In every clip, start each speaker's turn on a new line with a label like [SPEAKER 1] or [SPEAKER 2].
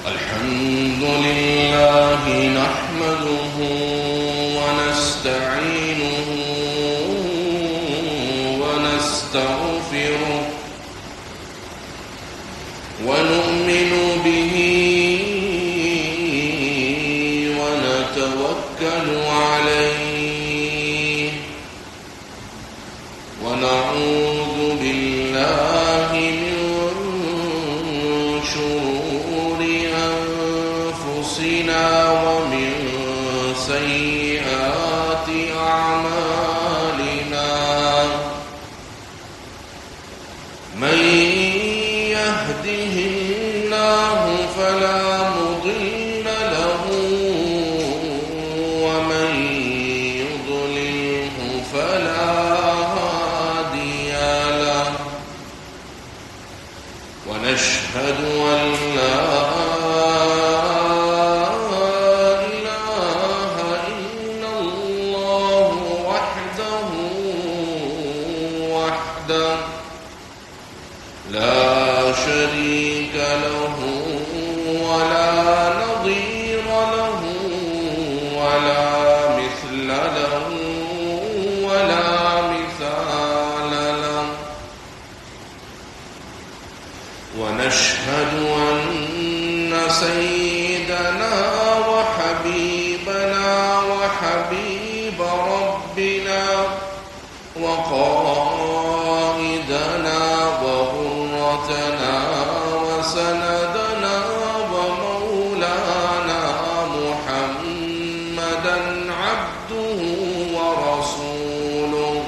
[SPEAKER 1] الحمد لله نحمده ونستعينه ونستغفره ونؤمن به ونتوكل عليه ونعوذ بالله من شرور أنفسنا ومن سيئات أعمالنا من يهده الله فلا مضل له ومن يضلله فلا هادي له ونشهد أن لا إله إلا الله وحده لا شريك له ولا نظير له ولا مثل له ولا مثال له ونشهد أن سيدنا وحبيبنا وحبيب ربنا وقائدنا وغرتنا وسندنا ومولانا محمدا عبده ورسوله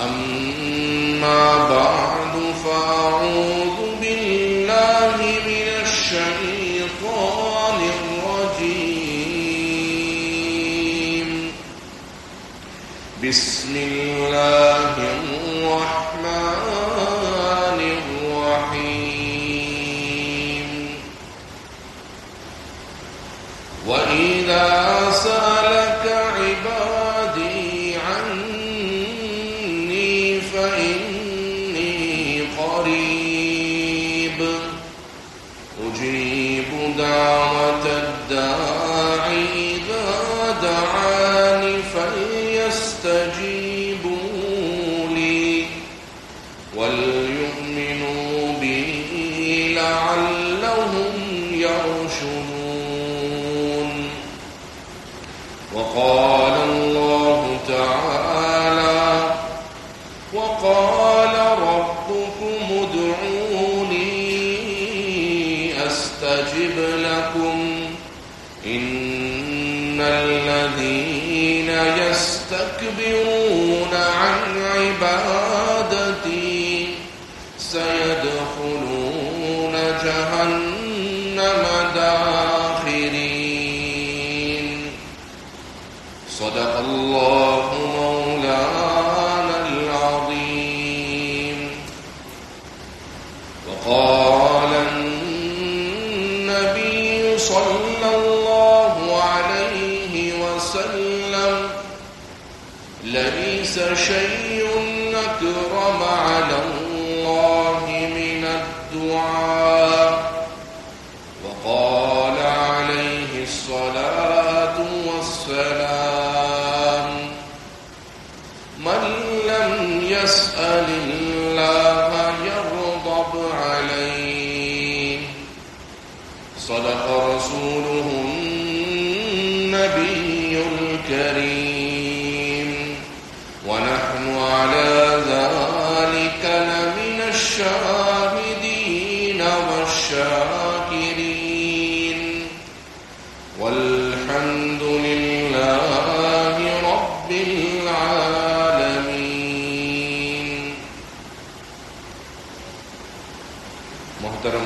[SPEAKER 1] أما بعد فأعوذ بالله من الشيطان الرجيم بسم الله الرحمن الرحيم وإذا سألك عبادي عني فإني قريب أجيب دعوة الداع إذا دعانِ فليستجيبوا لي وليؤمنوا بي لعلهم يرشدون وقال الله تعالى وقال ربكم ادعوني أستجب لكم إن الذين يستكبرون عن عبادتي سيدخلون جهنم داخرين صدق الله مولانا العظيم وقال النبي صلى الله عليه وسلم ليس شيء أكرم على الله من الدعاء وقال عليه الصلاة والسلام من لم يسأل الله يغضب عليه صدق رسوله النبي الكريم ونحن على ذلك لمن الشاهدين والشاكرين والحمد لله رب العالمين محترم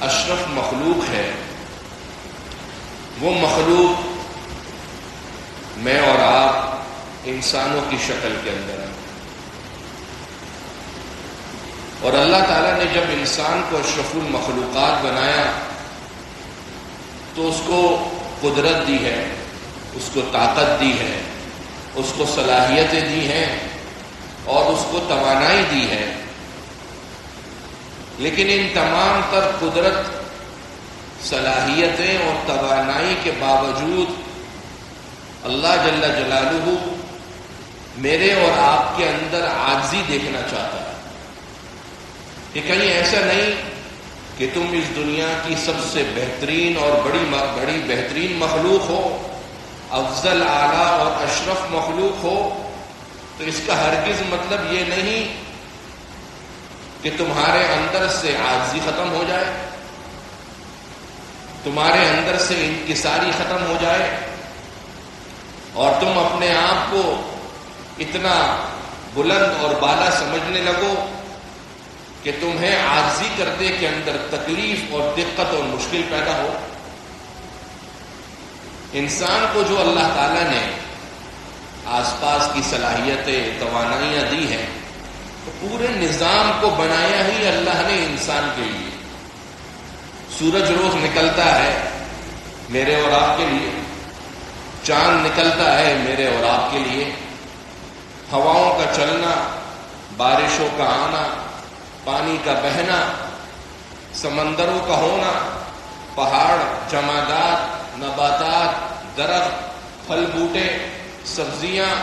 [SPEAKER 1] اشرف مخلوق ہے وہ مخلوق میں اور آپ انسانوں کی شکل کے اندر ہیں، اور اللہ تعالیٰ نے جب انسان کو اشرف المخلوقات بنایا تو اس کو قدرت دی ہے، اس کو طاقت دی ہے، اس کو صلاحیتیں دی ہیں اور اس کو توانائی دی ہے، لیکن ان تمام تر قدرت، صلاحیتیں اور توانائی کے باوجود اللہ جل جلالہ میرے اور آپ کے اندر عاجزی دیکھنا چاہتا ہے کہ کہیں ایسا نہیں کہ تم اس دنیا کی سب سے بہترین اور بڑی بہترین مخلوق ہو، افضل اعلیٰ اور اشرف مخلوق ہو، تو اس کا ہرگز مطلب یہ نہیں کہ تمہارے اندر سے عاجزی ختم ہو جائے، تمہارے اندر سے انکساری ختم ہو جائے اور تم اپنے آپ کو اتنا بلند اور بالا سمجھنے لگو کہ تمہیں عاجزی کرنے کے اندر تکلیف اور دقت اور مشکل پیدا ہو۔ انسان کو جو اللہ تعالیٰ نے آس پاس کی صلاحیتیں، توانائیاں دی ہیں، تو پورے نظام کو بنایا ہی اللہ نے انسان کے لیے۔ سورج روز نکلتا ہے میرے اور آپ کے لیے، چاند نکلتا ہے میرے اور آپ کے لیے، ہواؤں کا چلنا، بارشوں کا آنا، پانی کا بہنا، سمندروں کا ہونا، پہاڑ، جمادات، نباتات، درخت، پھل بوٹے، سبزیاں،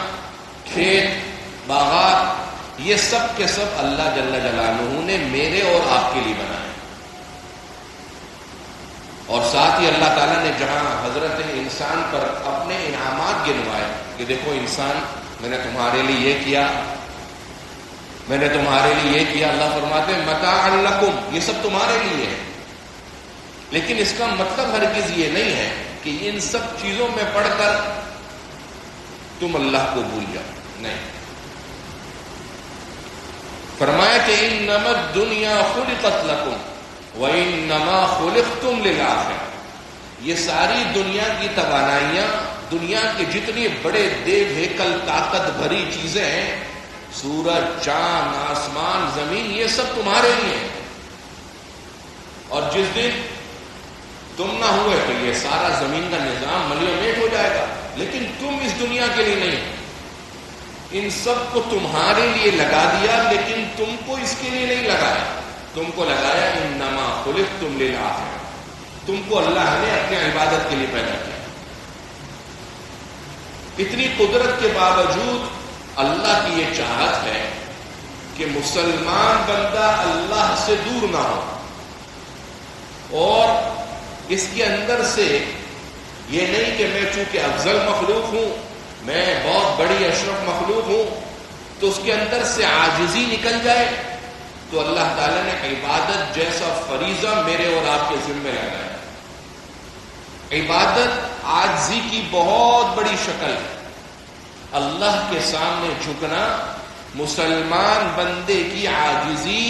[SPEAKER 1] کھیت، باغات، یہ سب کے سب اللہ جل جلالہ نے میرے اور آپ کے لیے بنائے۔ اور ساتھ ہی اللہ تعالیٰ نے جہاں حضرت انسان پر اپنے انعامات گنوائے کہ دیکھو انسان، میں نے تمہارے لیے یہ کیا، میں نے تمہارے لیے یہ کیا، اللہ فرماتے ہیں متاعا لکم، یہ سب تمہارے لیے ہے، لیکن اس کا مطلب ہرگز یہ نہیں ہے کہ ان سب چیزوں میں پڑھ کر تم اللہ کو بھول جاؤ، نہیں۔ فرمایا کہ انما الدنیا خلقت لکم وَإِنَّمَا خُلِقْتُمْ لِلْآخِرَةِ، یہ ساری دنیا کی توانائیاں، دنیا کے جتنے بڑے دیو ہیکل طاقت بھری چیزیں ہیں، سورج، چاند، آسمان، زمین، یہ سب تمہارے لیے ہیں، اور جس دن تم نہ ہوئے تو یہ سارا زمین کا نظام ملیو میٹ ہو جائے گا، لیکن تم اس دنیا کے لیے نہیں، ان سب کو تمہارے لیے لگا دیا، لیکن تم کو اس کے لیے نہیں لگایا، تم کو لگایا انما خلقتم للآخرہ، تم کو اللہ نے اپنی عبادت کے لیے پیدا کیا۔ اتنی قدرت کے باوجود اللہ کی یہ چاہت ہے کہ مسلمان بندہ اللہ سے دور نہ ہو، اور اس کے اندر سے یہ نہیں کہ میں چونکہ افضل مخلوق ہوں، میں بہت بڑی اشرف مخلوق ہوں، تو اس کے اندر سے عاجزی نکل جائے، تو اللہ تعالیٰ نے عبادت جیسا فریضہ میرے اور آپ کے ذمہ لگایا۔ عبادت عاجزی کی بہت بڑی شکل ہے، اللہ کے سامنے جھکنا مسلمان بندے کی عاجزی،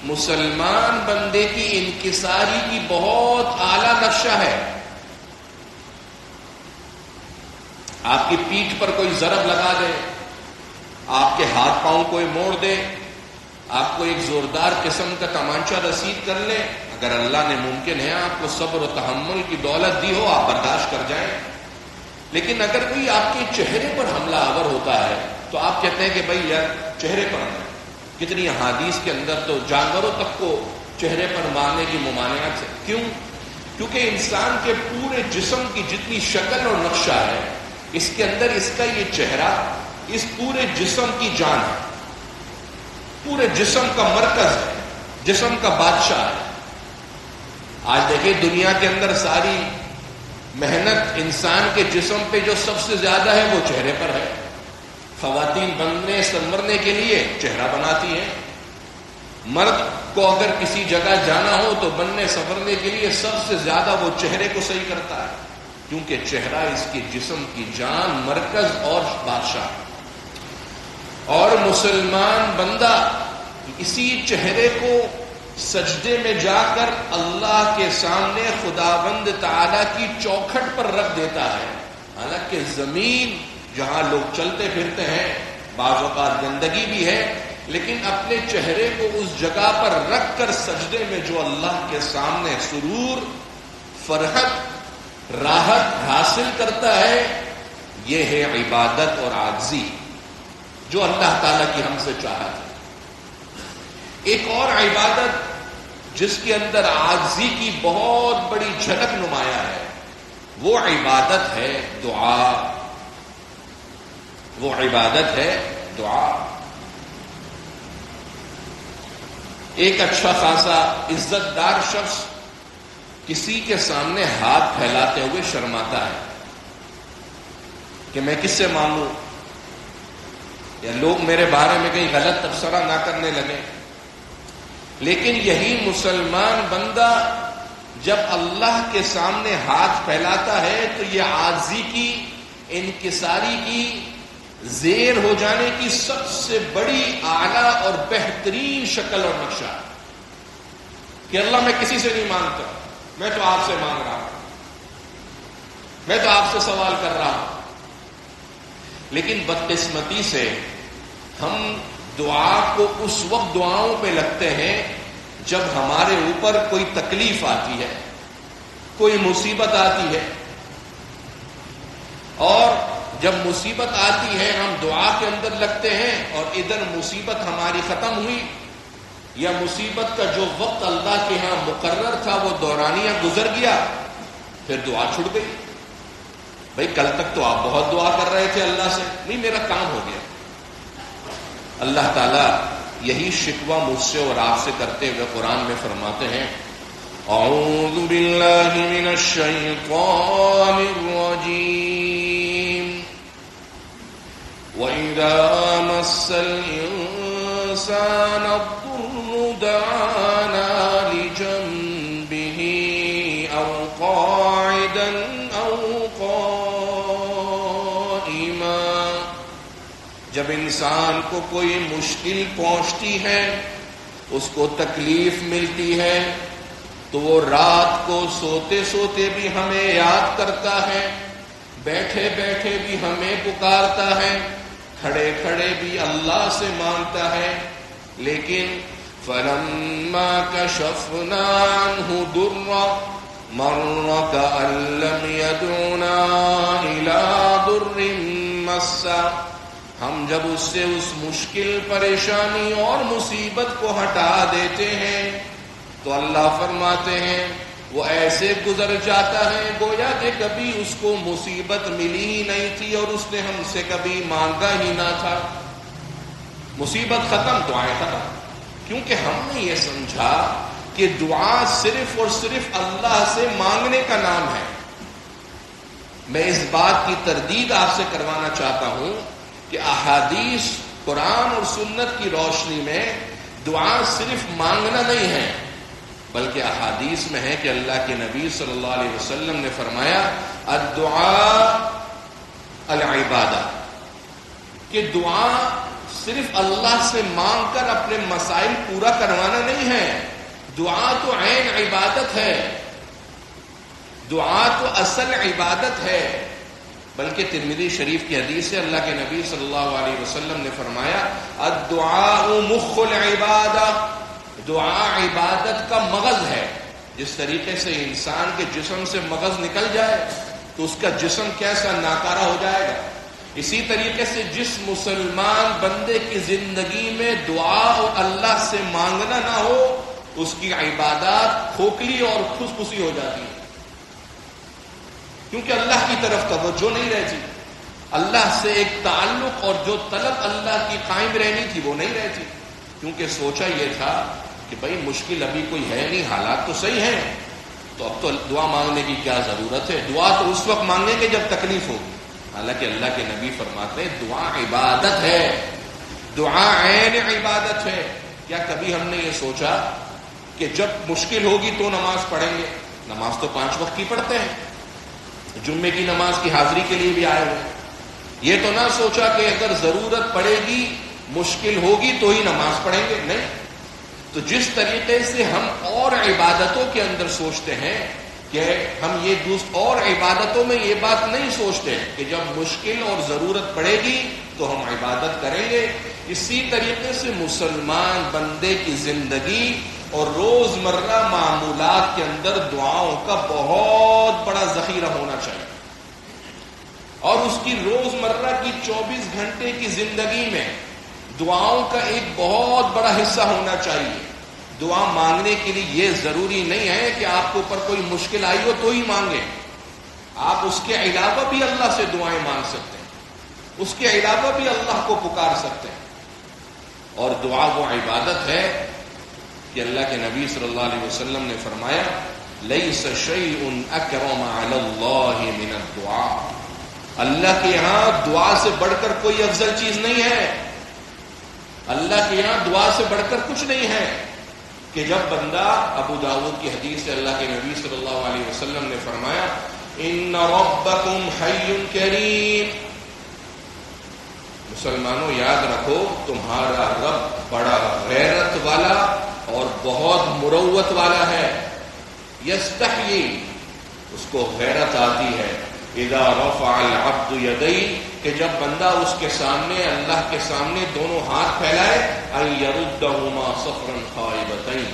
[SPEAKER 1] مسلمان بندے کی انکساری کی بہت اعلیٰ نقشہ ہے۔ آپ کی پیٹھ پر کوئی ضرب لگا دے، آپ کے ہاتھ پاؤں کوئی موڑ دے، آپ کو ایک زوردار قسم کا تمانچہ رسید کر لے، اگر اللہ نے ممکن ہے آپ کو صبر و تحمل کی دولت دی ہو، آپ برداشت کر جائیں، لیکن اگر کوئی آپ کے چہرے پر حملہ آور ہوتا ہے تو آپ کہتے ہیں کہ بھائی یار چہرے پر ہے۔ کتنی احادیث کے اندر تو جانوروں تک کو چہرے پر مارنے کی ممانعت ہے۔ کیوں؟ کیونکہ انسان کے پورے جسم کی جتنی شکل اور نقشہ ہے، اس کے اندر اس کا یہ چہرہ اس پورے جسم کی جان ہے، پورے جسم کا مرکز ہے، جسم کا بادشاہ ہے۔ آج دیکھیں دنیا کے اندر ساری محنت انسان کے جسم پہ جو سب سے زیادہ ہے وہ چہرے پر ہے۔ خواتین بننے سنورنے کے لیے چہرہ بناتی ہیں، مرد کو اگر کسی جگہ جانا ہو تو بننے سنورنے کے لیے سب سے زیادہ وہ چہرے کو صحیح کرتا ہے، کیونکہ چہرہ اس کے جسم کی جان، مرکز اور بادشاہ ہے۔ اور مسلمان بندہ اسی چہرے کو سجدے میں جا کر اللہ کے سامنے خداوند تعالی کی چوکھٹ پر رکھ دیتا ہے. حالانکہ زمین جہاں لوگ چلتے پھرتے ہیں بعض اوقات گندگی بھی ہے، لیکن اپنے چہرے کو اس جگہ پر رکھ کر سجدے میں جو اللہ کے سامنے سرور، فرحت، راحت حاصل کرتا ہے، یہ ہے عبادت اور عاجزی جو اللہ تعالیٰ کی ہم سے چاہت ہے. ایک اور عبادت جس کے اندر عاجزی کی بہت بڑی جھلک نمایاں ہے، وہ عبادت ہے دعا. وہ عبادت ہے دعا. ایک اچھا خاصا عزت دار شخص کسی کے سامنے ہاتھ پھیلاتے ہوئے شرماتا ہے کہ میں کس سے مانگوں، یا لوگ میرے بارے میں کہیں غلط تبصرہ نہ کرنے لگے. لیکن یہی مسلمان بندہ جب اللہ کے سامنے ہاتھ پھیلاتا ہے تو یہ عاجزی کی، انکساری کی، زیر ہو جانے کی سب سے بڑی اعلیٰ اور بہترین شکل اور نقشہ کہ اللہ میں کسی سے نہیں مانگتا، میں تو آپ سے مانگ رہا ہوں، میں تو آپ سے سوال کر رہا ہوں. لیکن بدقسمتی سے ہم دعا کو اس وقت دعاؤں پہ لگتے ہیں جب ہمارے اوپر کوئی تکلیف آتی ہے، کوئی مصیبت آتی ہے، اور جب مصیبت آتی ہے ہم دعا کے اندر لگتے ہیں اور ادھر مصیبت ہماری ختم ہوئی یا مصیبت کا جو وقت اللہ کے ہاں مقرر تھا وہ دورانیہ گزر گیا، پھر دعا چھوٹ گئی. بھائی کل تک تو آپ بہت دعا کر رہے تھے اللہ سے، نہیں میرا کام ہو گیا. اللہ تعالیٰ یہی شکوہ مجھ سے اور آپ سے کرتے ہوئے قرآن میں فرماتے ہیں اعوذ باللہ من الشیطان الرجیم وَإِذَا مَسَّ الْإِنسَانَ الضُّرُّ دَعَانَا لِجَنبِهِ أَوْ قَاعِدًا أَوْ قَائِمًا. جب انسان کو کوئی مشکل پہنچتی ہے، اس کو تکلیف ملتی ہے، تو وہ رات کو سوتے سوتے بھی ہمیں یاد کرتا ہے، بیٹھے بیٹھے بھی ہمیں پکارتا ہے، کھڑے کھڑے بھی اللہ سے مانگتا ہے. لیکن فَلَمَّا كَشَفْنَا عَنْهُ ضُرَّهُ مَرَّ كَأَن لَّمْ يَدْعُنَا إِلَىٰ ضُرٍّ مَّسَّهُ. ہم جب اس سے اس مشکل پریشانی اور مصیبت کو ہٹا دیتے ہیں تو اللہ فرماتے ہیں وہ ایسے گزر جاتا ہے گویا کہ کبھی اس کو مصیبت ملی ہی نہیں تھی اور اس نے ہم سے کبھی مانگا ہی نہ تھا. مصیبت ختم، دعائیں ختم. کیونکہ ہم نے یہ سمجھا کہ دعا صرف اور صرف اللہ سے مانگنے کا نام ہے. میں اس بات کی تردید آپ سے کروانا چاہتا ہوں کہ احادیث قرآن اور سنت کی روشنی میں دعا صرف مانگنا نہیں ہے، بلکہ احادیث میں ہے کہ اللہ کے نبی صلی اللہ علیہ وسلم نے فرمایا الدعاء العبادہ، کہ دعا صرف اللہ سے مانگ کر اپنے مسائل پورا کروانا نہیں ہے. دعا تو عین عبادت ہے، دعا تو اصل عبادت ہے. بلکہ ترمذی شریف کی حدیث سے اللہ کے نبی صلی اللہ علیہ وسلم نے فرمایا الدعاء مخ العبادہ، دعا عبادت کا مغز ہے. جس طریقے سے انسان کے جسم سے مغز نکل جائے تو اس کا جسم کیسا ناکارہ ہو جائے گا، اسی طریقے سے جس مسلمان بندے کی زندگی میں دعا اور اللہ سے مانگنا نہ ہو اس کی عبادات کھوکھلی اور کھسکھسی ہو جاتی ہے، کیونکہ اللہ کی طرف توجہ نہیں رہتی، اللہ سے ایک تعلق اور جو طلب اللہ کی قائم رہنی تھی وہ نہیں رہتی. کیونکہ سوچا یہ تھا کہ بھائی مشکل ابھی کوئی ہے نہیں، حالات تو صحیح ہیں، تو اب تو دعا مانگنے کی کیا ضرورت ہے، دعا تو اس وقت مانگیں گے جب تکلیف ہوگی. حالانکہ اللہ کے نبی فرماتے ہیں دعا عبادت ہے، دعا عین عبادت ہے. کیا کبھی ہم نے یہ سوچا کہ جب مشکل ہوگی تو نماز پڑھیں گے؟ نماز تو 5 وقت کی پڑھتے ہیں، جمعے کی نماز کی حاضری کے لیے بھی آئے ہوئے. یہ تو نہ سوچا کہ اگر ضرورت پڑے گی، مشکل ہوگی تو ہی نماز پڑھیں گے، نہیں. تو جس طریقے سے ہم اور عبادتوں کے اندر سوچتے ہیں کہ ہم یہ اور عبادتوں میں یہ بات نہیں سوچتے کہ جب مشکل اور ضرورت پڑے گی تو ہم عبادت کریں گے، اسی طریقے سے مسلمان بندے کی زندگی اور روزمرہ معمولات کے اندر دعاؤں کا بہت بڑا ذخیرہ ہونا چاہیے، اور اس کی روزمرہ کی 24 گھنٹے کی زندگی میں دعاؤں کا ایک بہت بڑا حصہ ہونا چاہیے۔ دعا مانگنے کے لیے یہ ضروری نہیں ہے کہ آپ کے اوپر کوئی مشکل آئی ہو تو ہی مانگیں، آپ اس کے علاوہ بھی اللہ سے دعائیں مانگ سکتے ہیں، اس کے علاوہ بھی اللہ کو پکار سکتے ہیں، اور دعا وہ عبادت ہے کہ اللہ کے نبی صلی اللہ علیہ وسلم نے فرمایا لیس شیء اکرم علی اللہ من الدعاء، اللہ کے یہاں دعا سے بڑھ کر کوئی افضل چیز نہیں ہے، اللہ کے یہاں دعا سے بڑھ کر کچھ نہیں ہے، کہ جب بندہ، ابو داؤد کی حدیث سے اللہ کے نبی صلی اللہ علیہ وسلم نے فرمایا ان ربکم حی کریم، مسلمانوں یاد رکھو تمہارا رب بڑا غیرت والا اور بہت مروت والا ہے، یستحیی، اس کو غیرت آتی ہے، اذا رفع العبد یدیہ، کہ جب بندہ اس کے سامنے، اللہ کے سامنے دونوں ہاتھ پھیلائے، ان یردہما صفرا خائبتین،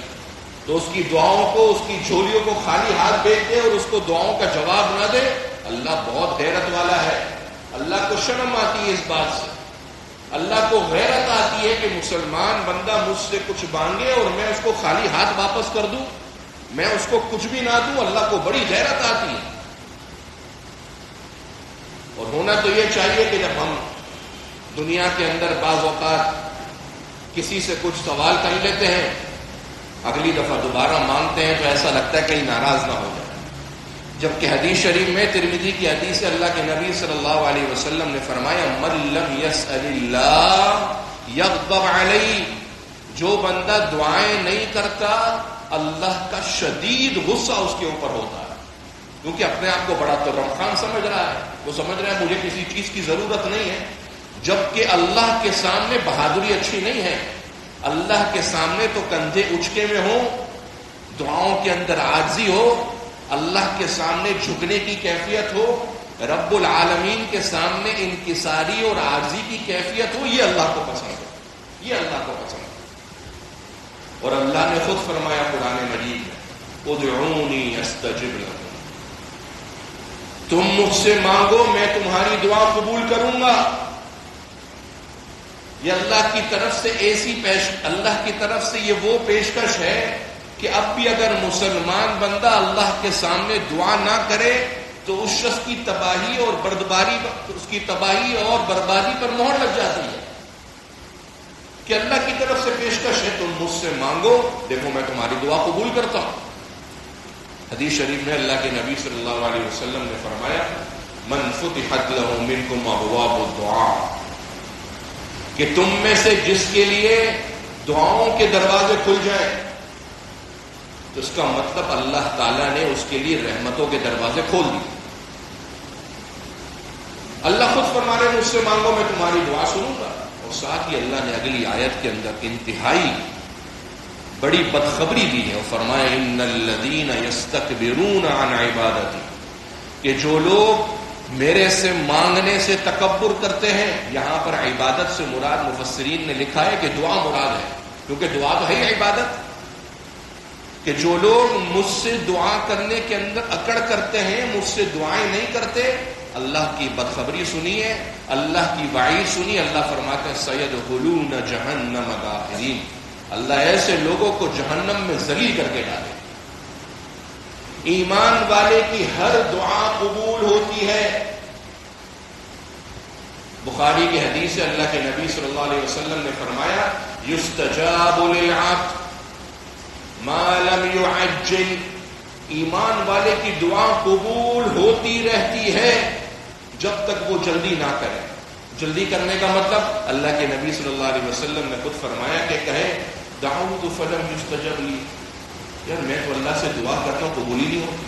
[SPEAKER 1] تو اس کی دعاؤں کو، اس کی جھولیوں کو خالی ہاتھ بھیج دے اور اس کو دعاؤں کا جواب نہ دے، اللہ بہت غیرت والا ہے، اللہ کو شرم آتی ہے اس بات سے، اللہ کو غیرت آتی ہے کہ مسلمان بندہ مجھ سے کچھ مانگے اور میں اس کو خالی ہاتھ واپس کر دوں، میں اس کو کچھ بھی نہ دوں، اللہ کو بڑی غیرت آتی ہے۔ اور ہونا تو یہ چاہیے کہ جب ہم دنیا کے اندر بعض اوقات کسی سے کچھ سوال کر لیتے ہیں، اگلی دفعہ دوبارہ مانگتے ہیں تو ایسا لگتا ہے کہیں ناراض نہ ہو جائے، جبکہ حدیث شریف میں ترمذی کی حدیث سے اللہ کے نبی صلی اللہ علیہ وسلم نے فرمایا من لم یسأل اللہ یغضب علیہ، جو بندہ دعائیں نہیں کرتا اللہ کا شدید غصہ اس کے اوپر ہوتا ہے، کیونکہ اپنے آپ کو بڑا ترم خان سمجھ رہا ہے، وہ سمجھ رہا ہے مجھے کسی چیز کی ضرورت نہیں ہے، جبکہ اللہ کے سامنے بہادری اچھی نہیں ہے، اللہ کے سامنے تو کندھے اچکے میں ہو، دعاؤں کے اندر عاجزی ہو، اللہ کے سامنے جھکنے کی کیفیت ہو، رب العالمین کے سامنے انکساری اور عاجزی کی کیفیت ہو، یہ اللہ کو پسند ہے، یہ اللہ کو پسند ہے۔ اور اللہ نے خود فرمایا قرآن مجید میں ادعونی استجب لکم، تم مجھ سے مانگو میں تمہاری دعا قبول کروں گا۔ یہ اللہ کی طرف سے اللہ کی طرف سے یہ وہ پیشکش ہے کہ اب بھی اگر مسلمان بندہ اللہ کے سامنے دعا نہ کرے تو اس شخص کی تباہی اور بربادی پر مہر لگ جاتی ہے، کہ اللہ کی طرف سے پیشکش ہے تم مجھ سے مانگو، دیکھو میں تمہاری دعا قبول کرتا ہوں۔ حدیث شریف میں اللہ کے نبی صلی اللہ علیہ وسلم نے فرمایا من فتحت له منکم ابواب الدعاء، کہ تم میں سے جس کے لیے دعاؤں کے دروازے کھل جائیں تو اس کا مطلب اللہ تعالیٰ نے اس کے لیے رحمتوں کے دروازے کھول دیے۔ اللہ خود فرما رہے مجھ سے مانگو میں تمہاری دعا سنوں گا، اور ساتھ ہی اللہ نے اگلی آیت کے اندر انتہائی بڑی بدخبری دی ہے، اور فرمایا ان الذین یستکبرون عن عبادتی، کہ جو لوگ میرے سے مانگنے سے تکبر کرتے ہیں، یہاں پر عبادت سے مراد مفسرین نے لکھا ہے کہ دعا مراد ہے، کیونکہ دعا تو ہے ہی عبادت، کہ جو لوگ مجھ سے دعا کرنے کے اندر اکڑ کرتے ہیں، مجھ سے دعائیں نہیں کرتے، اللہ کی بدخبری سنی ہے، اللہ کی وعید سنی، اللہ فرماتے ہیں سیدخلون جہنم داخرین، اللہ ایسے لوگوں کو جہنم میں ذلیل کر کے ڈالے۔ ایمان والے کی ہر دعا قبول ہوتی ہے۔ بخاری کی حدیث سے اللہ کے نبی صلی اللہ علیہ وسلم نے فرمایا یستجاب للعبد ما لم يعجل، ایمان والے کی دعا قبول ہوتی رہتی ہے جب تک وہ جلدی نہ کرے۔ جلدی کرنے کا مطلب اللہ کے نبی صلی اللہ علیہ وسلم نے خود فرمایا کہ کہے دعوت فلم یستجب لی، یار میں تو اللہ سے دعا کرتا ہوں قبول ہی نہیں ہوتی۔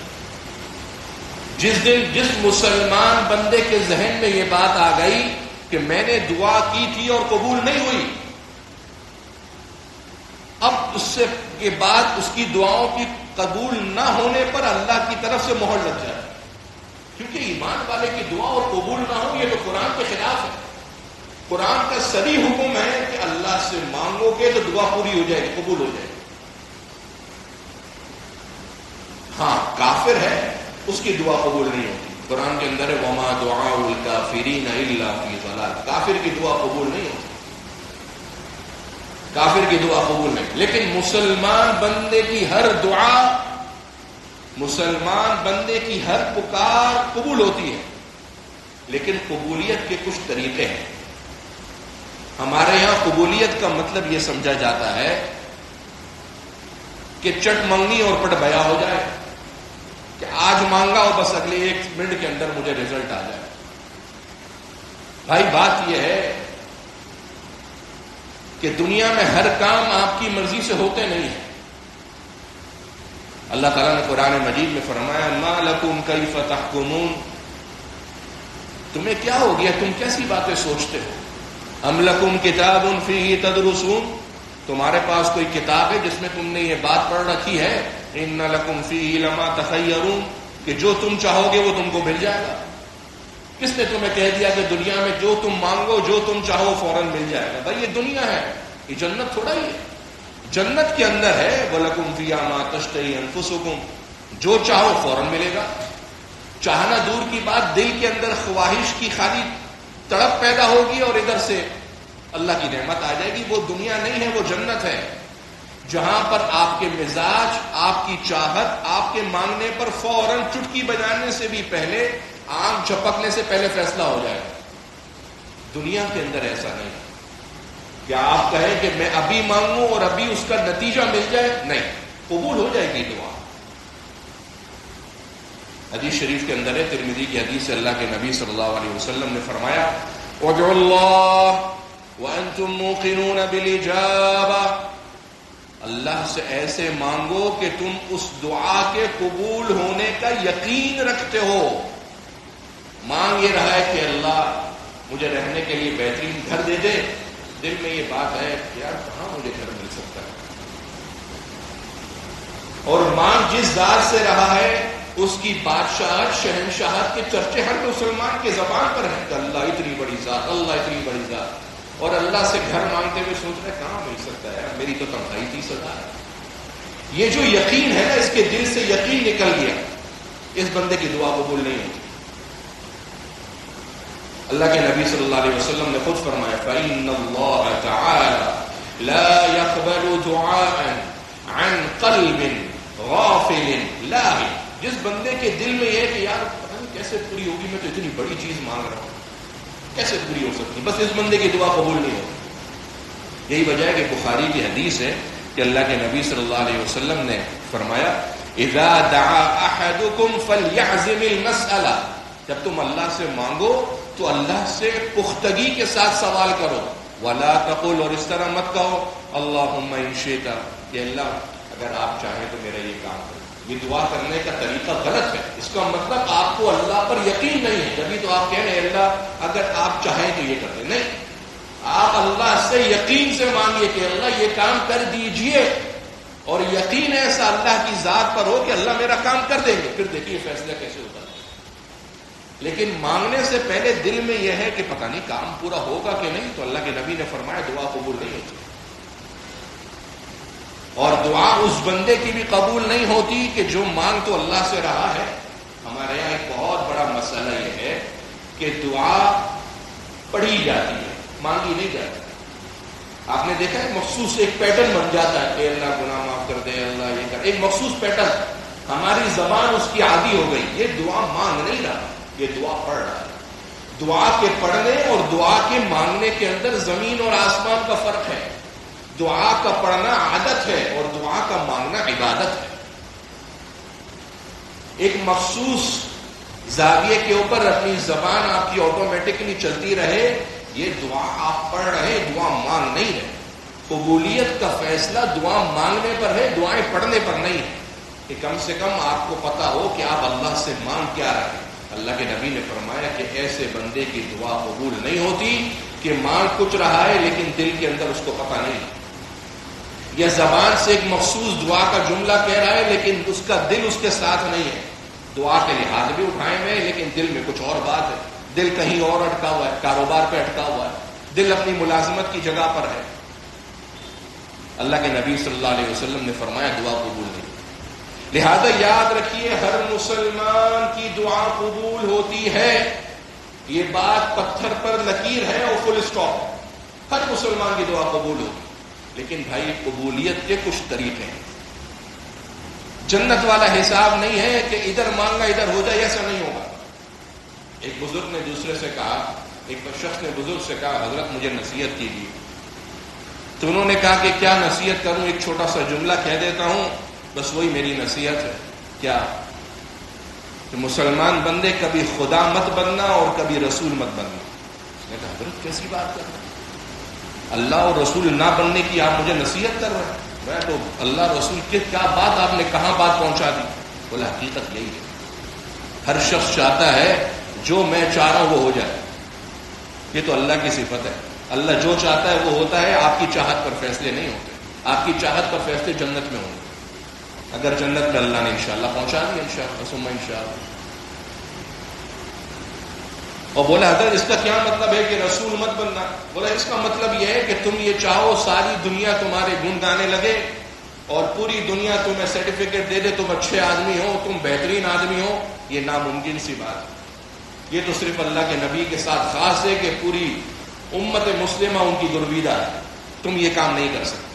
[SPEAKER 1] جس مسلمان بندے کے ذہن میں یہ بات آ گئی کہ میں نے دعا کی تھی اور قبول نہیں ہوئی، اب اس سے کے بعد اس کی دعاؤں کی قبول نہ ہونے پر اللہ کی طرف سے مہر لگ جائے، کیونکہ ایمان والے کی دعا اور قبول نہ ہو یہ تو قرآن کے خلاف ہے۔ قرآن کا صریح حکم ہے کہ اللہ سے مانگو گے تو دعا پوری ہو جائے گی، قبول ہو جائے گی۔ ہاں کافر ہے اس کی دعا قبول نہیں ہوتی، قرآن کے اندر ہے وما دعاء الکافرین الا فی ضلال، کافر کی دعا قبول نہیں ہوتی، کافر کی دعا قبول نہیں۔ لیکن مسلمان بندے کی ہر دعا، مسلمان بندے کی ہر پکار قبول ہوتی ہے، لیکن قبولیت کے کچھ طریقے ہیں۔ ہمارے یہاں قبولیت کا مطلب یہ سمجھا جاتا ہے کہ چٹ منگنی اور پٹ بیا ہو جائے، کہ آج مانگا اور بس اگلے 1 منٹ کے اندر مجھے رزلٹ آ جائے۔ بھائی بات یہ ہے کہ دنیا میں ہر کام آپ کی مرضی سے ہوتے نہیں ہیں۔ اللہ تعالیٰ نے قرآن مجید میں فرمایا ما لکم کیف تحکمون، تمہیں کیا ہو گیا، تم کیسی باتیں سوچتے ہو؟ ام لکم کتاب فیہ تدرسون، تمہارے پاس کوئی کتاب ہے جس میں تم نے یہ بات پڑھ رکھی ہے ان لکم فیہ لما تخیرون، کہ جو تم چاہو گے وہ تم کو مل جائے گا۔ کس نے تمہیں کہہ دیا کہ دنیا میں جو تم مانگو جو تم چاہو فوراً مل جائے گا؟ بھائی یہ دنیا ہے، یہ جنت تھوڑا ہی ہے۔ جنت کے اندر ہے وَلَكُمْ فِيهَا مَا تَشْتَهِي أَنفُسُكُمْ، جو چاہو فوراً ملے گا۔ چاہنا دور کی بات، دل کے اندر خواہش کی خالی تڑپ پیدا ہوگی اور ادھر سے اللہ کی نعمت آ جائے گی۔ وہ دنیا نہیں ہے، وہ جنت ہے، جہاں پر آپ کے مزاج، آپ کی چاہت، آپ کے مانگنے پر فوراً چٹکی بجانے سے بھی پہلے، آنکھ جھپکنے سے پہلے فیصلہ ہو جائے گا۔ دنیا کے اندر ایسا نہیں ہے کہ آپ کہیں کہ میں ابھی مانگوں اور ابھی اس کا نتیجہ مل جائے، نہیں، قبول ہو جائے گی دعا۔ حدیث شریف کے اندر ہے، ترمذی کی حدیث سے، اللہ کے نبی صلی اللہ علیہ وسلم نے فرمایا ادعوا اللہ وانتم موقنون بالاجابہ، اللہ سے ایسے مانگو کہ تم اس دعا کے قبول ہونے کا یقین رکھتے ہو۔ مانگ یہ رہا ہے کہ اللہ مجھے رہنے کے لیے بہترین گھر دے دے، دل میں یہ بات ہے کہ یار کہاں مجھے گھر مل سکتا ہے، اور مانگ جس ذات سے رہا ہے اس کی بادشاہت، شہنشاہت کے چرچے ہر مسلمان کے زبان پر ہیں کہ اللہ اتنی بڑی ذات، اللہ اتنی بڑی ذات، اور اللہ سے گھر مانگتے ہوئے سوچ رہے کہاں مل سکتا ہے، میری تو تنخواہی 30,000 ہے۔ یہ جو یقین ہے نا، اس کے دل سے یقین نکل گیا، اس بندے کی دعا قبول نہیں ہوتی۔ اللہ کے نبی صلی اللہ علیہ وسلم نے خود فرمایا فَإِنَّ اللَّهَ تَعَالَى لَا يَقْبَلُ دُعَاءً عَنْ قَلْبٍ غَافِلٍ لَاهٍ، جس بندے کے دل میں یہ ہے کہ یار پتہ نہیں کیسے پوری ہوگی، میں تو اتنی بڑی چیز مانگ رہا ہوں، کیسے پوری ہو سکتی، بس اس بندے کی دعا قبول نہیں ہوتی۔ یہی وجہ ہے کہ بخاری کی حدیث ہے کہ اللہ کے نبی صلی اللہ علیہ وسلم نے فرمایا اذا دعا احدکم فلیعزم المسألہ، جب تم اللہ سے مانگو تو اللہ سے پختگی کے ساتھ سوال کرو، ولا تقل، اور اس طرح مت کہو اللہم ان شئت، کہ اللہ اگر آپ چاہیں تو میرا یہ کام کرو۔ یہ دعا کرنے کا طریقہ غلط ہے، اس کا مطلب آپ کو اللہ پر یقین نہیں ہے، جبھی تو آپ کہہ رہے ہیں اللہ اگر آپ چاہیں تو یہ کر دیں، نہیں، آپ اللہ سے یقین سے مانگیے کہ اللہ یہ کام کر دیجئے، اور یقین ایسا اللہ کی ذات پر ہو کہ اللہ میرا کام کر دیں گے، پھر دیکھیے فیصلہ کیسے ہوتا ہے۔ لیکن مانگنے سے پہلے دل میں یہ ہے کہ پتہ نہیں کام پورا ہوگا کہ نہیں، تو اللہ کے نبی نے فرمایا دعا قبول نہیں ہوتی، اور دعا اس بندے کی بھی قبول نہیں ہوتی کہ جو مانگ تو اللہ سے رہا ہے۔ ہمارے یہاں ایک بہت بڑا مسئلہ یہ ہے کہ دعا پڑھی جاتی ہے، مانگی نہیں جاتی۔ آپ نے دیکھا ہے مخصوص ایک پیٹرن بن جاتا ہے کہ اللہ گناہ معاف کر دے، اللہ یہ کر، ایک مخصوص پیٹرن، ہماری زبان اس کی عادی ہو گئی، یہ دعا مانگ نہیں رہا، یہ دعا پڑھ رہا ہے۔ دعا کے پڑھنے اور دعا کے مانگنے کے اندر زمین اور آسمان کا فرق ہے۔ دعا کا پڑھنا عادت ہے اور دعا کا مانگنا عبادت ہے۔ ایک مخصوص زاویے کے اوپر اپنی زبان آپ کی آٹومیٹکلی چلتی رہے، یہ دعا آپ پڑھ رہے، دعا مانگ نہیں رہے۔ قبولیت کا فیصلہ دعا مانگنے پر ہے، دعائیں پڑھنے پر نہیں ہے، کہ کم سے کم آپ کو پتا ہو کہ آپ اللہ سے مانگ کیا رہے ہیں۔ اللہ کے نبی نے فرمایا کہ ایسے بندے کی دعا قبول نہیں ہوتی کہ مانگ کچھ رہا ہے لیکن دل کے اندر اس کو پتہ نہیں۔ یا زبان سے ایک مخصوص دعا کا جملہ کہہ رہا ہے لیکن اس کا دل اس کے ساتھ نہیں ہے. دعا کے لیے ہاتھ بھی اٹھائے ہوئے ہیں لیکن دل میں کچھ اور بات ہے. دل کہیں اور اٹکا ہوا ہے, کاروبار پہ اٹکا ہوا ہے, دل اپنی ملازمت کی جگہ پر ہے. اللہ کے نبی صلی اللہ علیہ وسلم نے فرمایا دعا قبول نہیں. لہذا یاد رکھیے ہر مسلمان کی دعا قبول ہوتی ہے. یہ بات پتھر پر لکیر ہے اور فل اسٹاپ ہے. ہر مسلمان کی دعا قبول ہوگی, لیکن بھائی قبولیت کے کچھ طریقے ہیں. جنت والا حساب نہیں ہے کہ ادھر مانگا ادھر ہو جائے, ایسا نہیں ہوگا. ایک بزرگ نے دوسرے سے کہا, ایک شخص نے بزرگ سے کہا حضرت مجھے نصیحت کیجیے. تو انہوں نے کہا کہ کیا نصیحت کروں, ایک چھوٹا سا جملہ کہہ دیتا ہوں بس وہی میری نصیحت ہے. کیا کہ مسلمان بندے کبھی خدا مت بننا اور کبھی رسول مت بننا. اس نے کہا حضرت کیسی بات کر رہے ہیں, اللہ اور رسول نہ بننے کی آپ مجھے نصیحت کر رہے ہیں. میں تو اللہ رسول کی کیا بات آپ نے کہاں بات پہنچا دی. بولا حقیقت یہی ہے, ہر شخص چاہتا ہے جو میں چاہ رہا ہوں وہ ہو جائے. یہ تو اللہ کی صفت ہے. اللہ جو چاہتا ہے وہ ہوتا ہے. آپ کی چاہت پر فیصلے نہیں ہوتے. آپ کی چاہت پر فیصلے جنت میں ہوں گے. اگر جنت میں اللہ نے انشاءاللہ پہنچا دیا انشاءاللہ ثم انشاءاللہ. اور بولا حضرت اس کا کیا مطلب ہے کہ رسول مت بننا. بولا اس کا مطلب یہ ہے کہ تم یہ چاہو ساری دنیا تمہارے گن گانے لگے اور پوری دنیا تمہیں سرٹیفکیٹ دے دے تم اچھے آدمی ہو, تم بہترین آدمی ہو. یہ ناممکن سی بات ہے. یہ تو صرف اللہ کے نبی کے ساتھ خاص ہے کہ پوری امت مسلمہ ان کی گرویدہ ہے. تم یہ کام نہیں کر سکتے.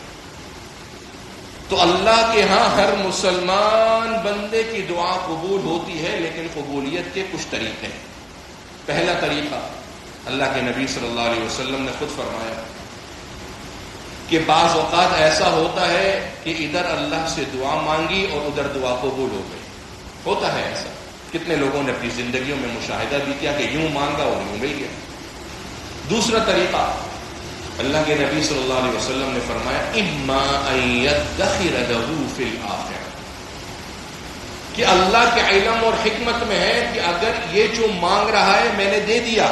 [SPEAKER 1] تو اللہ کے ہاں ہر مسلمان بندے کی دعا قبول ہوتی ہے, لیکن قبولیت کے کچھ طریقے ہیں. پہلا طریقہ اللہ کے نبی صلی اللہ علیہ وسلم نے خود فرمایا کہ بعض اوقات ایسا ہوتا ہے کہ ادھر اللہ سے دعا مانگی اور ادھر دعا قبول ہو گئی. ہوتا ہے ایسا. کتنے لوگوں نے اپنی زندگیوں میں مشاہدہ بھی کیا کہ یوں مانگا اور یوں مل گیا. دوسرا طریقہ اللہ کے نبی صلی اللہ علیہ وسلم نے فرمایا اما ان يدخر له في الآخرة, کہ اللہ کے علم اور حکمت میں ہے کہ اگر یہ جو مانگ رہا ہے میں نے دے دیا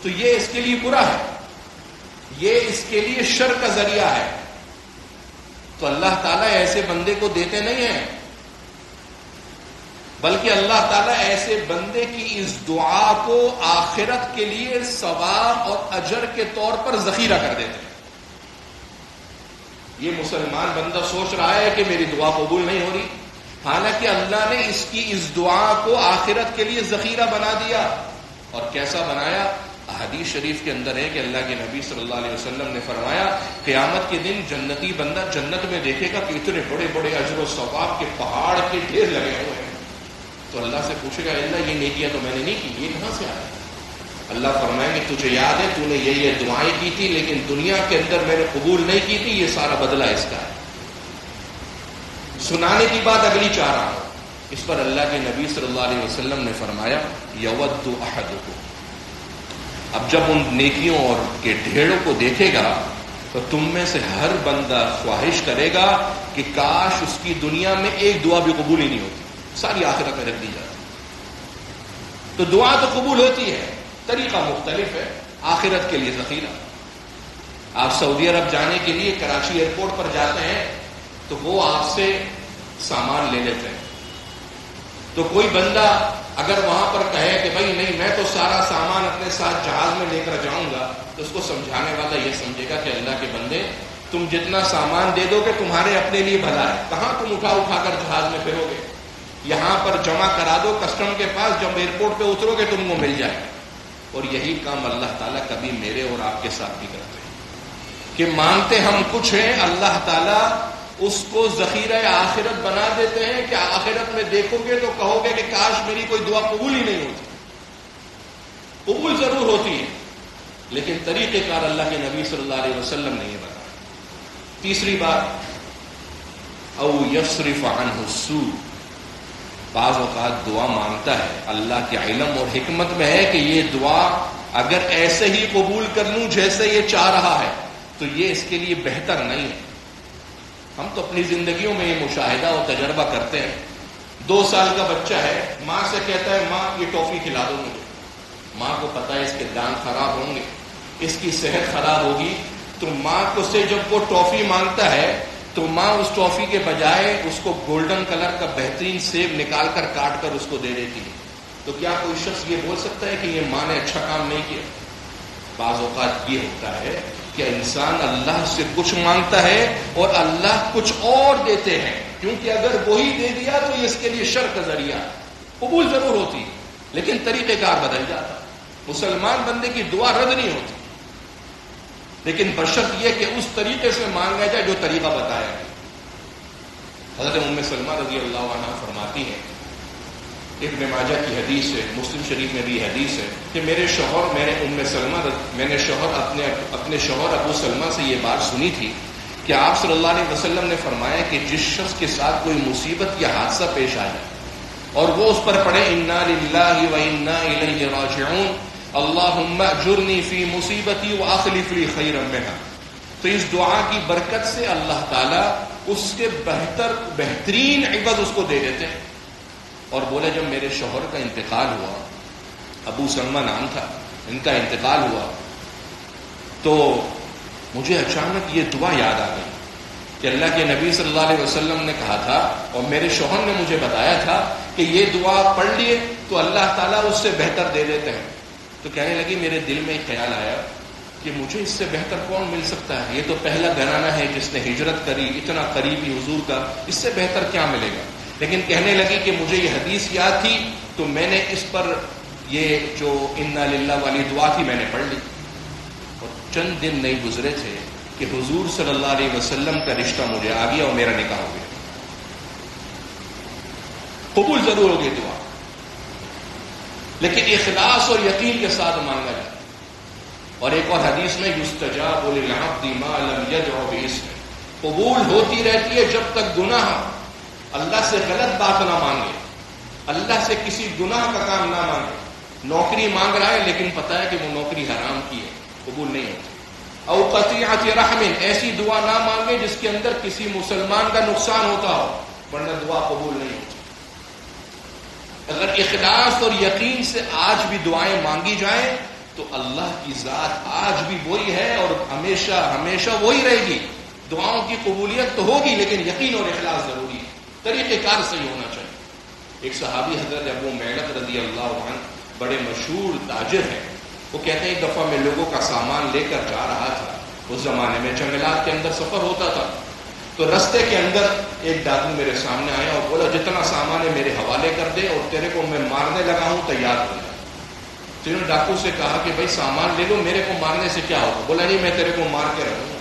[SPEAKER 1] تو یہ اس کے لیے برا ہے, یہ اس کے لیے شر کا ذریعہ ہے. تو اللہ تعالیٰ ایسے بندے کو دیتے نہیں ہیں, بلکہ اللہ تعالیٰ ایسے بندے کی اس دعا کو آخرت کے لیے ثواب اور اجر کے طور پر ذخیرہ کر دیتے ہیں. یہ مسلمان بندہ سوچ رہا ہے کہ میری دعا قبول نہیں ہو رہی, حالانکہ اللہ نے اس کی اس دعا کو آخرت کے لیے ذخیرہ بنا دیا. اور کیسا بنایا؟ حدیث شریف کے اندر ہے کہ اللہ کے نبی صلی اللہ علیہ وسلم نے فرمایا قیامت کے دن جنتی بندہ جنت میں دیکھے گا کہ اتنے بڑے بڑے اجر و ثواب کے پہاڑ کے ڈھیر لگے ہوئے ہیں. تو اللہ سے پوچھے گا اللہ یہ نیکیاں تو میں نے نہیں کی, یہ کہاں سے آیا؟ اللہ فرمائیں گے تجھے یاد ہے تو نے یہ دعائیں کی تھی لیکن دنیا کے اندر میں نے قبول نہیں کی تھی, یہ سارا بدلہ اس کا ہے. سنانے کی بات اگلی چاہ رہا ہوں. اس پر اللہ کے نبی صلی اللہ علیہ وسلم نے فرمایا یود احدکم, اب جب ان نیکیوں اور کے ڈھیروں کو دیکھے گا تو تم میں سے ہر بندہ خواہش کرے گا کہ کاش اس کی دنیا میں ایک دعا بھی قبول ہی نہیں ہوتی, ساری آخرت میں رکھ دی جاتی. تو دعا تو قبول ہوتی ہے, طریقہ مختلف ہے. آخرت کے لیے ذخیرہ. آپ سعودی عرب جانے کے لیے کراچی ایئرپورٹ پر جاتے ہیں تو وہ آپ سے سامان لے لیتے ہیں. تو کوئی بندہ اگر وہاں پر کہے کہ بھائی نہیں میں تو سارا سامان اپنے ساتھ جہاز میں لے کر جاؤں گا, تو اس کو سمجھانے والا یہ سمجھے گا کہ اللہ کے بندے تم جتنا سامان دے دو گے تمہارے اپنے لیے بھلا ہے, کہاں تم اٹھا کر جہاز میں پھرو گے. یہاں پر جمع کرا دو کسٹم کے پاس, جب ایئرپورٹ پہ اترو گے تم کو مل جائے. اور یہی کام اللہ تعالیٰ کبھی میرے اور آپ کے ساتھ بھی کرتے ہیں کہ مانگتے ہم کچھ ہیں, اللہ تعالیٰ اس کو ذخیرہ آخرت بنا دیتے ہیں کہ آخرت میں دیکھو گے تو کہو گے کہ کاش میری کوئی دعا قبول ہی نہیں ہوتی. قبول ضرور ہوتی ہے لیکن طریقہ کار اللہ کے نبی صلی اللہ علیہ وسلم نے یہ بتایا. تیسری بات او یصرف عنہ السوء, بعض اوقات دعا مانگتا ہے, اللہ کے علم اور حکمت میں ہے کہ یہ دعا اگر ایسے ہی قبول کر لوں جیسے یہ چاہ رہا ہے تو یہ اس کے لیے بہتر نہیں ہے. ہم تو اپنی زندگیوں میں یہ مشاہدہ اور تجربہ کرتے ہیں. 2 سال کا بچہ ہے, ماں سے کہتا ہے ماں یہ ٹافی کھلا دو مجھے. ماں کو پتا ہے اس کے دانت خراب ہوں گے, اس کی صحت خراب ہوگی, تو ماں کو سے جب وہ ٹافی مانگتا ہے تو ماں اس ٹافی کے بجائے اس کو گولڈن کلر کا بہترین سیب نکال کر کاٹ کر اس کو دے دیتی ہے. تو کیا کوئی شخص یہ بول سکتا ہے کہ یہ ماں نے اچھا کام نہیں کیا؟ بعض اوقات یہ ہوتا ہے کہ انسان اللہ سے کچھ مانگتا ہے اور اللہ کچھ اور دیتے ہیں، کیونکہ اگر وہی دے دیا تو یہ اس کے لیے شر کا ذریعہ قبول ضرور ہوتی لیکن طریقہ کار بدل جاتا. مسلمان بندے کی دعا رد نہیں ہوتی، لیکن بشرط یہ کہ اس طریقے سے مانگا جائے جو طریقہ بتایا گیا. حضرت ام سلمہ رضی اللہ عنہ فرماتی ہیں، ابن ماجہ کی حدیث ہے، مسلم شریف میں بھی حدیث ہے کہ میرے شوہر میں نے اپنے شوہر ابو سلمہ سے یہ بات سنی تھی کہ آپ صلی اللہ علیہ وسلم نے فرمایا کہ جس شخص کے ساتھ کوئی مصیبت یا حادثہ پیش آئے اور وہ اس پر پڑھے انا للہ و انا الیہ راجعون اللہم اجرنی فی مصیبتی واخلف لی خیرا منہا، تو اس دعا کی برکت سے اللہ تعالیٰ اس کے بہترین عوض اس کو دے دیتے ہیں. اور بولے جب میرے شوہر کا انتقال ہوا، ابو سلمہ نام تھا، ان کا انتقال ہوا تو مجھے اچانک یہ دعا یاد آ گئی کہ اللہ کے نبی صلی اللہ علیہ وسلم نے کہا تھا اور میرے شوہر نے مجھے بتایا تھا کہ یہ دعا پڑھ لیے تو اللہ تعالیٰ اس سے بہتر دے دیتے ہیں. تو کہنے لگی میرے دل میں ایک خیال آیا کہ مجھے اس سے بہتر کون مل سکتا ہے، یہ تو پہلا گھرانہ ہے جس نے ہجرت کری، اتنا قریبی حضور کا، اس سے بہتر کیا ملے گا. لیکن کہنے لگی کہ مجھے یہ حدیث یاد تھی تو میں نے اس پر یہ جو انا للہ والی دعا تھی میں نے پڑھ لی. اور چند دن نہیں گزرے تھے کہ حضور صلی اللہ علیہ وسلم کا رشتہ مجھے آ گیا اور میرا نکاح ہو گیا. قبول ضرور ہوگی دعا، لیکن اخلاص اور یقین کے ساتھ مانگا جائے. اور ایک اور حدیث میں یستجاب للعبد ما لم يدع باسمه، قبول ہوتی رہتی ہے جب تک گناہ اللہ سے غلط بات نہ مانگے، اللہ سے کسی گناہ کا کام نہ مانگے. نوکری مانگ رہا ہے لیکن پتا ہے کہ وہ نوکری حرام کی ہے، قبول نہیں ہوتی. او قطیعۃ رحم، ایسی دعا نہ مانگے جس کے اندر کسی مسلمان کا نقصان ہوتا ہو، ورنہ دعا قبول نہیں ہوتی. اگر اخلاص اور یقین سے آج بھی دعائیں مانگی جائیں تو اللہ کی ذات آج بھی وہی ہے اور ہمیشہ ہمیشہ وہی رہے گی. دعاؤں کی قبولیت تو ہوگی لیکن یقین اور اخلاص ضروری ہے، طریقہ کار صحیح ہونا چاہیے. ایک صحابی حضرت ابو میلک رضی اللہ عنہ بڑے مشہور تاجر ہیں، وہ کہتے ہیں ایک دفعہ میں لوگوں کا سامان لے کر جا رہا تھا. اس زمانے میں جنگلات کے اندر سفر ہوتا تھا، تو رستے کے اندر ایک ڈاکو میرے سامنے آیا اور بولا جتنا سامان ہے میرے حوالے کر دے اور تیرے کو میں مارنے لگا ہوں، تیار ہو جائے. تو انہوں نے ڈاکو سے کہا کہ بھائی سامان لے لو، میرے کو مارنے سے کیا ہوگا؟ بولا نہیں، میں تیرے کو مار کے رکھوں گا.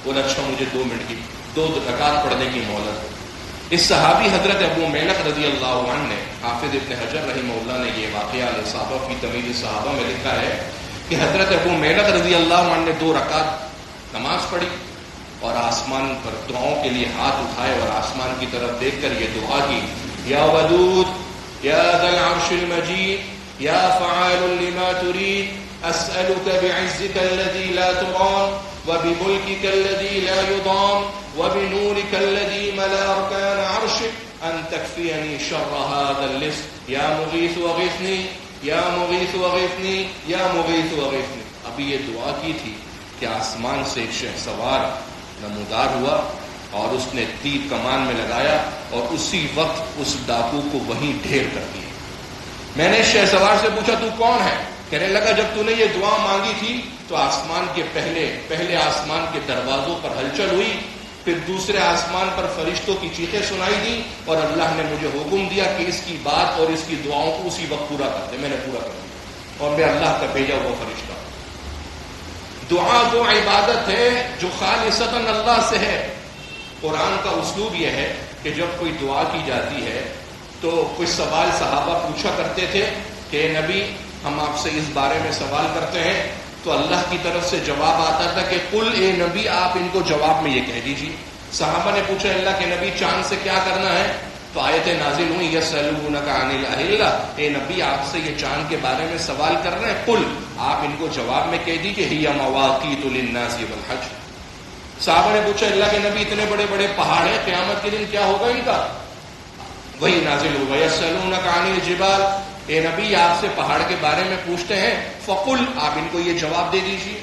[SPEAKER 1] بولا اچھا مجھے 2 منٹ کی 2 رکعت پڑھنے کی مہلت ہے. اس صحابی حضرت ابو میلک رضی اللہ عنہ نے، حافظ ابن حجر رحمہ اللہ نے یہ واقعہ الاصابہ فی تمیز صحابہ میں لکھا ہے کہ حضرت ابو میلک رضی اللہ عنہ نے 2 رکعت نماز پڑھی اور آسمان پر دعاؤں کے لیے ہاتھ اٹھائے اور آسمان کی طرف دیکھ کر یہ دعا کی، یا ودود یا ذا العرش المجید یا فعال لما تريد اسألك بعزك الذي لا ترام وبملكك الذي لا يضام وبنورك الذي ملا أركان عرشك أن تكفيني شر هذا اللص يا مغيث وغثني يا مغيث وغثني يا مغيث وغثني. ابھی یہ دعا کی تھی کہ آسمان سے ایک شہسوار نمودار ہوا اور اس نے تیر کمان میں لگایا اور اسی وقت اس ڈاکو کو وہیں ڈھیر کر دیا. میں نے شہسوار سے پوچھا تو کون ہے؟ کہنے لگا جب تو نے یہ دعا مانگی تھی تو آسمان کے پہلے آسمان کے دروازوں پر ہلچل ہوئی، پھر دوسرے آسمان پر فرشتوں کی چیخیں سنائی دی اور اللہ نے مجھے حکم دیا کہ اس کی بات اور اس کی دعاؤں کو اسی وقت پورا کر دے. میں نے پورا کر دیا اور میں اللہ کا بھیجا ہوا فرشتہ. دعا وہ عبادت ہے جو خالصتاً اللہ سے ہے. قرآن کا اسلوب یہ ہے کہ جب کوئی دعا کی جاتی ہے تو کچھ سوال صحابہ پوچھا کرتے تھے کہ اے نبی ہم آپ سے اس بارے میں سوال کرتے ہیں، تو اللہ کی طرف سے جواب آتا تھا کہ قل اے نبی آپ ان کو جواب میں یہ کہہ دیجیے. صحابہ نے پوچھا اللہ کے نبی چاند سے کیا کرنا ہے؟ تو آیتیں نازل ہوئی یسألونک عن الأہلہ، اے نبی آپ سے یہ چاند کے بارے میں سوال کر رہے ہیں، قل آپ ان کو جواب میں کہہ دیجیے ہی مواقیت للناس والحج. صحابہ نے پوچھا اللہ کے نبی اتنے بڑے بڑے پہاڑ ہیں، قیامت کے دن کیا ہوگا ان کا؟ وہی نازل ہوا یسألونک عن الجبال، اے نبی آپ سے پہاڑ کے بارے میں پوچھتے ہیں، فقل آپ ان کو یہ جواب دے دیجیے.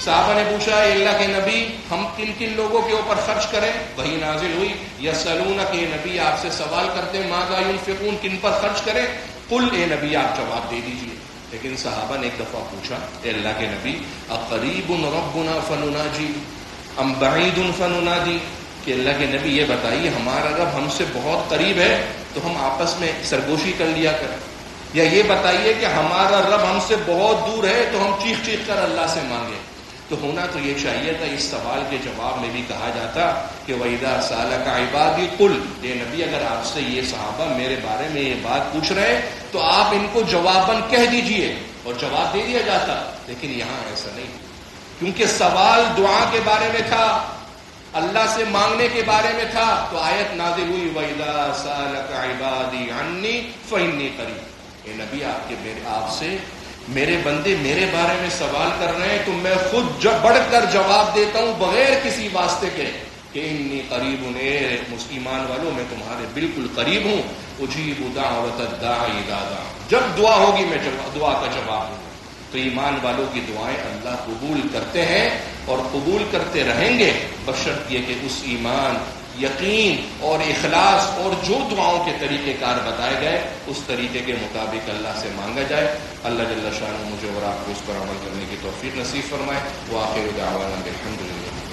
[SPEAKER 1] صحابہ نے پوچھا اے اللہ کے نبی ہم کن کن لوگوں کے اوپر خرچ کریں؟ وہی نازل ہوئی یسألونک، کہ نبی آپ سے سوال کرتے ہیں ماذا ينفقون، کن پر خرچ کریں؟ قل، اے نبی آپ جواب دے دیجئے۔ لیکن صحابہ نے ایک دفعہ پوچھا اے اللہ کے نبی اقریب ربنا فنناجی ام بعید فننادی، کہ اللہ کے نبی یہ بتائیے ہمارا رب ہم سے بہت قریب ہے تو ہم آپس میں سرگوشی کر لیا کریں، یا یہ بتائیے کہ ہمارا رب ہم سے بہت دور ہے تو ہم چیخ چیخ کر اللہ سے مانگیں؟ تو ہونا تو یہ چاہیے تھا اس سوال کے جواب میں بھی کہا جاتا کہ وَإِذَا سَأَلَكَ عِبَادِي قُلْ، اے نبی اگر آپ سے یہ صحابہ میرے بارے میں یہ بات پوچھ رہے ہیں تو آپ ان کو جواباً کہہ دیجئے، اور جواب دے دیا جاتا۔ لیکن یہاں ایسا نہیں، کیونکہ سوال دعا کے بارے میں تھا، اللہ سے مانگنے کے بارے میں تھا، تو آیت نازل ہوئی وَإِذَا سَأَلَكَ عِبَادِي عَنِّي فَإِنِّي قَرِيبٌ۔ اے نبی آپ سے میرے بندے میرے بارے میں سوال کر رہے ہیں تو میں خود بڑھ کر جواب دیتا ہوں بغیر کسی واسطے کے کہ انی قریب ہوں، مسلمان والوں میں تمہارے بالکل قریب ہوں، اجیب دعوت الداعی اذا دعان، جب دعا ہوگی میں دعا کا جواب دوں گا۔ تو ایمان والوں کی دعائیں اللہ قبول کرتے ہیں اور قبول کرتے رہیں گے، بشرط یہ کہ اس ایمان، یقین اور اخلاص اور جو دعاؤں کے طریقہ کار بتائے گئے اس طریقے کے مطابق اللہ سے مانگا جائے۔ اللہ جل شانہ مجھے اور آپ کو اس پر عمل کرنے کی توفیق نصیب فرمائے۔ وآخر دعوانا الحمدللہ۔